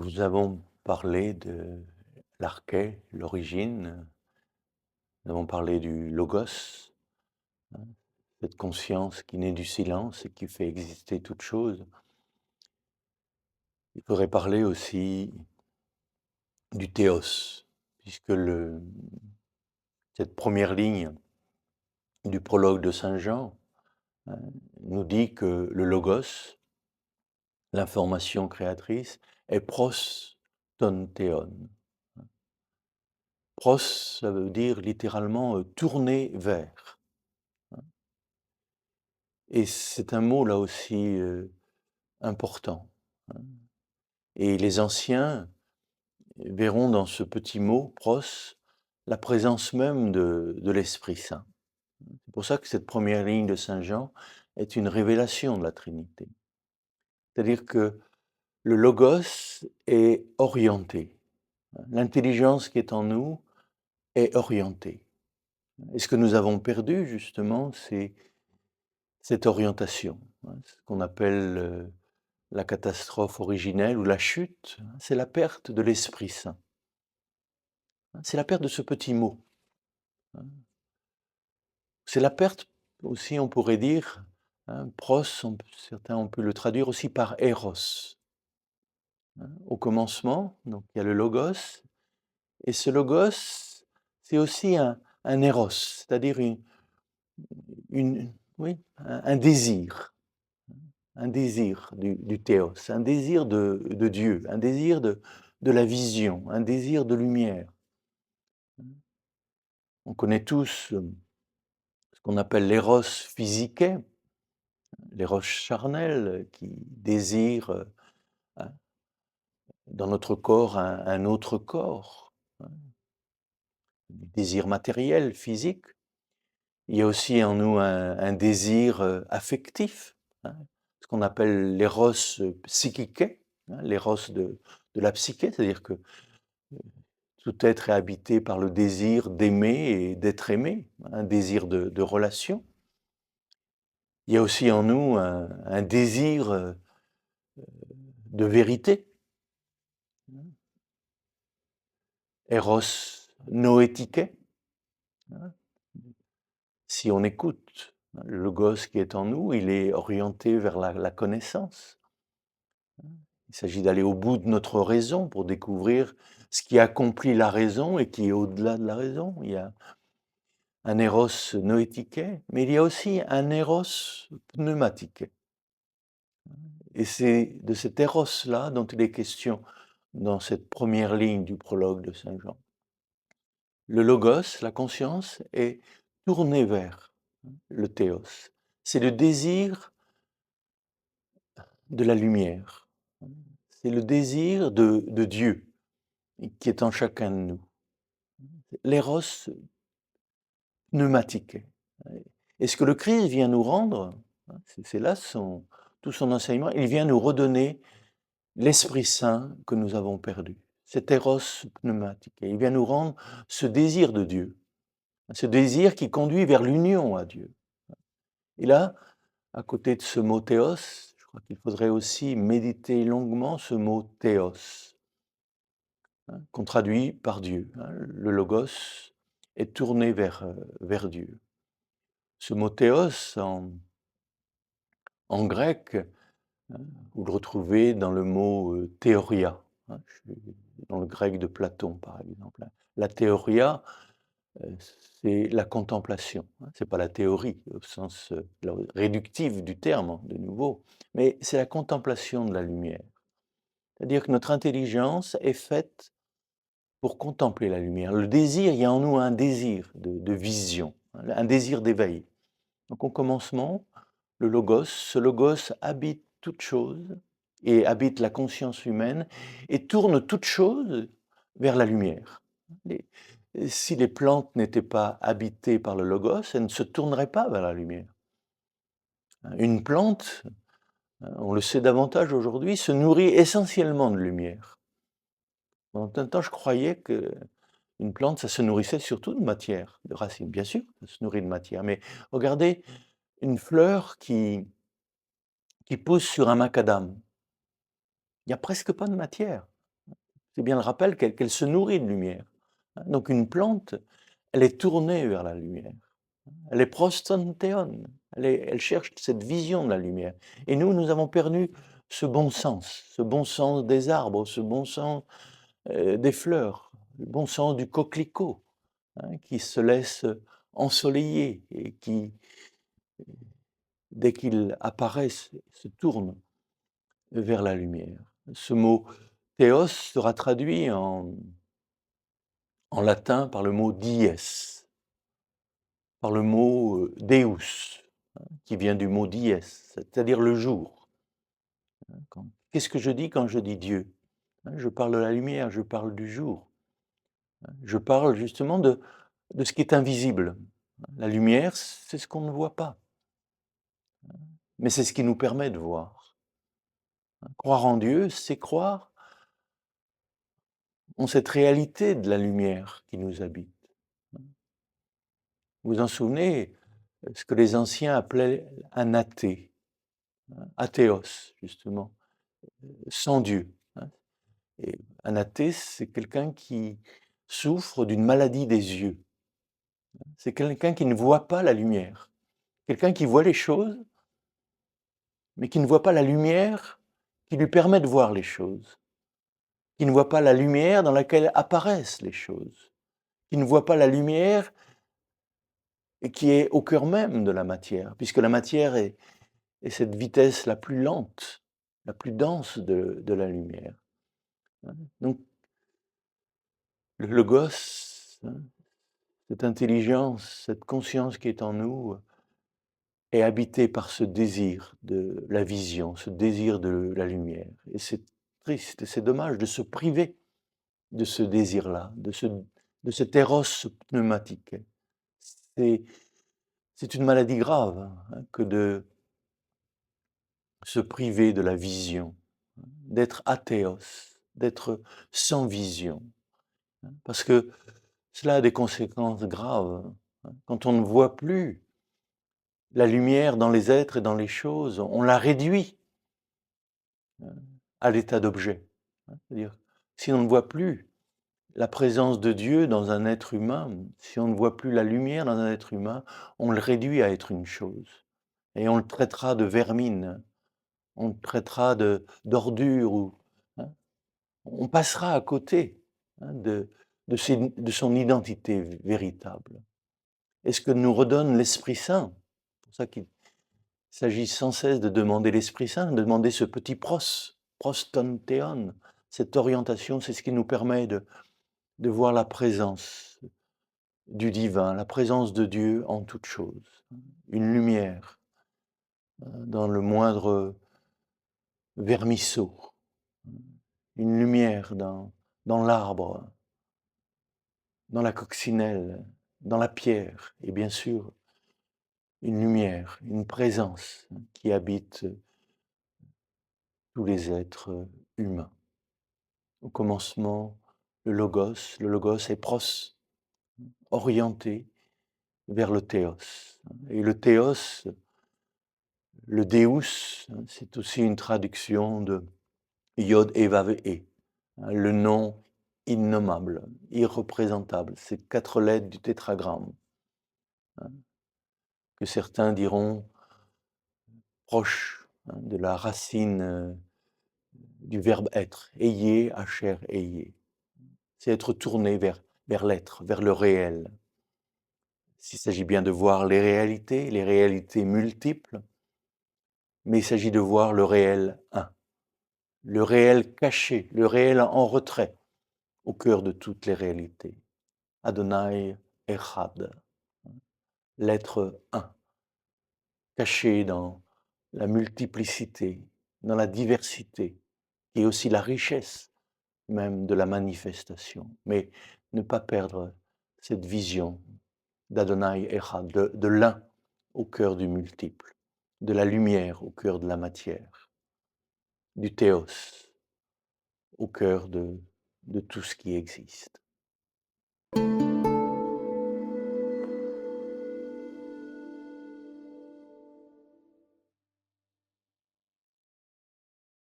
Nous avons parlé de l'arché, l'origine, nous avons parlé du logos, hein, cette conscience qui naît du silence et qui fait exister toute chose. Il faudrait parler aussi du théos, puisque cette première ligne du prologue de Saint Jean nous dit que le logos, l'information créatrice, est pros ton théon. Pros, ça veut dire littéralement tourner vers. Et c'est un mot là aussi important, hein. Et les anciens verront dans ce petit mot pros la présence même de l'Esprit Saint. C'est pour ça que cette première ligne de Saint Jean est une révélation de la Trinité. C'est-à-dire que le logos est orienté. L'intelligence qui est en nous est orientée. Et ce que nous avons perdu, justement, c'est cette orientation, hein, ce qu'on appelle la catastrophe originelle ou la chute, c'est la perte de l'Esprit Saint. C'est la perte de ce petit mot. C'est la perte aussi, on pourrait dire, pros, certains ont pu le traduire aussi par éros. Au commencement, donc il y a le logos, et ce logos, c'est aussi un éros, c'est-à-dire oui, un désir. Un désir du théos, un désir de Dieu, un désir de la vision, un désir de lumière. On connaît tous ce qu'on appelle l'éros physique, l'éros charnel qui désire hein, dans notre corps un autre corps, hein, du désir matériel, physique. Il y a aussi en nous un désir affectif, hein, ce qu'on appelle l'éros psychique, hein, l'éros de la psyché, c'est-à-dire que tout être est habité par le désir d'aimer et d'être aimé, un désir de relation. Il y a aussi en nous un désir de vérité, eros noétique, hein. Si on écoute, le logos qui est en nous, il est orienté vers la connaissance. Il s'agit d'aller au bout de notre raison pour découvrir ce qui accomplit la raison et qui est au-delà de la raison. Il y a un eros noétique, mais il y a aussi un eros pneumatique. Et c'est de cet éros-là dont il est question dans cette première ligne du prologue de Saint Jean. Le logos, la conscience, est tournée vers le théos. C'est le désir de la lumière. C'est le désir de Dieu qui est en chacun de nous. L'éros pneumatique. Et ce que le Christ vient nous rendre, c'est là tout son enseignement, il vient nous redonner l'Esprit Saint que nous avons perdu, cet éros pneumatique. Et il vient nous rendre ce désir de Dieu, ce désir qui conduit vers l'union à Dieu. Et là, à côté de ce mot théos, je crois qu'il faudrait aussi méditer longuement ce mot théos, qu'on traduit par Dieu. Le logos est tourné vers Dieu. Ce mot théos, en grec, vous le retrouvez dans le mot théoria, dans le grec de Platon, par exemple. La théoria, c'est la contemplation. C'est pas la théorie au sens réductif du terme, de nouveau, mais c'est la contemplation de la lumière. C'est-à-dire que notre intelligence est faite pour contempler la lumière. Le désir, il y a en nous un désir de vision, un désir d'éveil. Donc au commencement, le logos, ce logos habite toute chose et habite la conscience humaine et tourne toute chose vers la lumière. Si les plantes n'étaient pas habitées par le logos, elles ne se tourneraient pas vers la lumière. Une plante, on le sait davantage aujourd'hui, se nourrit essentiellement de lumière. Pendant un temps, je croyais qu'une plante, ça se nourrissait surtout de matière, de racines. Bien sûr, ça se nourrit de matière, mais regardez une fleur qui pousse sur un macadam. Il n'y a presque pas de matière. c'est bien le rappel qu'elle se nourrit de lumière. Hein. Donc une plante, elle est tournée vers la lumière. Elle est prostantheon, elle cherche cette vision de la lumière. Et nous avons perdu ce bon sens des arbres, ce bon sens des fleurs, le bon sens du coquelicot, hein, qui se laisse ensoleiller et qui, dès qu'il apparaît, se tourne vers la lumière. Ce mot théos sera traduit en latin par le mot dies, par le mot deus, qui vient du mot dies, c'est-à-dire le jour. Qu'est-ce que je dis quand je dis Dieu? Je parle de la lumière, je parle du jour. Je parle justement de ce qui est invisible. La lumière, c'est ce qu'on ne voit pas, mais c'est ce qui nous permet de voir. Croire en Dieu, c'est croire en cette réalité de la lumière qui nous habite. Vous vous en souvenez, ce que les anciens appelaient un athée, athéos, justement, sans Dieu. Et un athée, c'est quelqu'un qui souffre d'une maladie des yeux. C'est quelqu'un qui ne voit pas la lumière. Quelqu'un qui voit les choses, mais qui ne voit pas la lumière qui lui permet de voir les choses. Qui ne voit pas la lumière dans laquelle apparaissent les choses. Qui ne voit pas la lumière et qui est au cœur même de la matière, puisque la matière est cette vitesse la plus lente, la plus dense de la lumière. Donc, le logos, cette intelligence, cette conscience qui est en nous, est habité par ce désir de la vision, ce désir de la lumière. Et c'est triste, c'est dommage de se priver de ce désir-là, de cet éros pneumatique. C'est une maladie grave, hein, que de se priver de la vision, d'être athéos, d'être sans vision. Parce que cela a des conséquences graves. Quand on ne voit plus la lumière dans les êtres et dans les choses, on la réduit à l'état d'objet. C'est-à-dire, si on ne voit plus la présence de Dieu dans un être humain, si on ne voit plus la lumière dans un être humain, on le réduit à être une chose. Et on le traitera de vermine, on le traitera d'ordure, ou, hein, on passera à côté, hein, de son identité véritable. Et ce que nous redonne l'Esprit Saint, c'est pour ça qu'il s'agit sans cesse de demander l'Esprit Saint, de demander ce petit prostantheon, cette orientation, c'est ce qui nous permet de voir la présence du divin, la présence de Dieu en toute chose. Une lumière dans le moindre vermisseau, une lumière dans l'arbre, dans la coccinelle, dans la pierre, et bien sûr, une lumière, une présence qui habite tous les êtres humains. Au commencement, le logos est pros, orienté vers le théos. Et le théos, le deus, c'est aussi une traduction de Yod et Vav E, le nom innommable, irreprésentable, ces 4 lettres du tétragramme, que certains diront proches de la racine du verbe être, ayez, hacher, ayez. C'est être tourné vers l'être, vers le réel. S'il s'agit bien de voir les réalités multiples, mais il s'agit de voir le réel un, le réel caché, le réel en retrait, au cœur de toutes les réalités. Adonai Echad, l'être un, caché dans la multiplicité, dans la diversité, qui est aussi la richesse même de la manifestation. Mais ne pas perdre cette vision d'Adonai Echad, de l'un au cœur du multiple, de la lumière au cœur de la matière, du théos au cœur de tout ce qui existe.